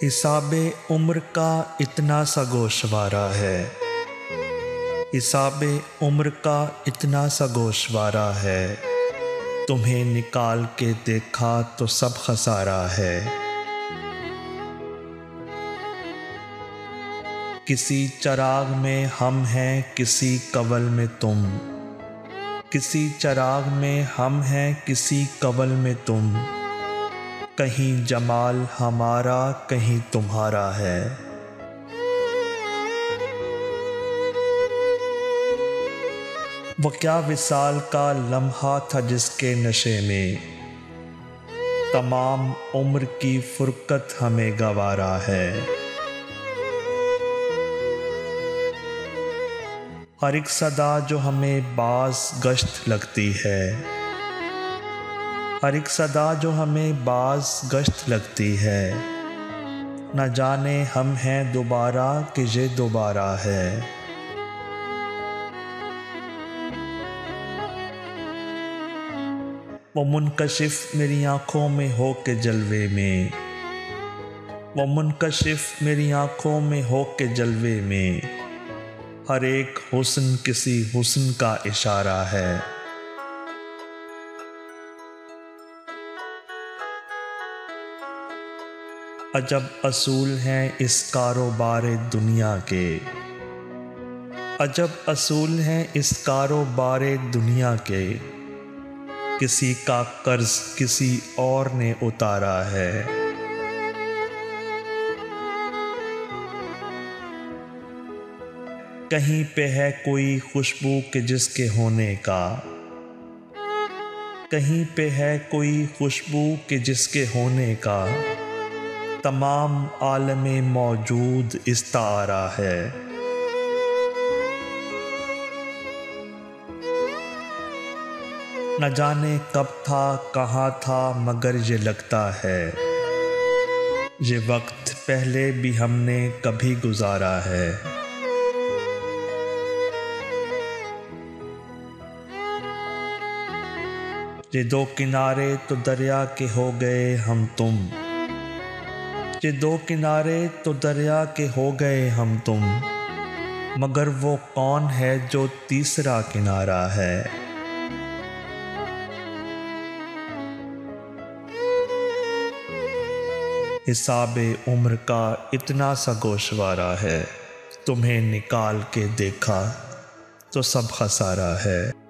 हिसाबे उम्र का इतना सा गोशवारा है, हिसाबे उम्र का इतना सा गोशवारा है। तुम्हें निकाल के देखा तो सब खसारा है। किसी चराग में हम हैं, किसी कवल में तुम, किसी चराग में हम हैं, किसी कवल में तुम। कहीं जमाल हमारा, कहीं तुम्हारा है। वो क्या विसाल का लम्हा था जिसके नशे में तमाम उम्र की फुरकत हमें गवारा है। हर एक सदा जो हमें बाज गश्त लगती है, हर एक सदा जो हमें बाज गश्त लगती है। न जाने हम हैं दोबारा कि ये दोबारा है। वो मुनकशिफ मेरी आँखों में हो के जलवे में, वो मुनकशिफ मेरी आँखों में हो के जलवे में। हर एक हुस्न किसी हुस्न का इशारा है। अजब असूल हैं इस कारोबारे दुनिया के, अजब असूल हैं इस कारोबारे दुनिया के। किसी का कर्ज किसी और ने उतारा है। कहीं पे है कोई खुशबू के जिसके होने का, कहीं पे है कोई खुशबू के जिसके होने का। तमाम आलमे मौजूद इस्तारा है। न जाने कब था कहाँ था, मगर ये लगता है ये वक्त पहले भी हमने कभी गुजारा है। ये दो किनारे तो दरिया के हो गए हम तुम, ये दो किनारे तो दरिया के हो गए हम तुम। मगर वो कौन है जो तीसरा किनारा है। हिसाबे उम्र का इतना सा गोशवारा है। तुम्हें निकाल के देखा तो सब खसारा है।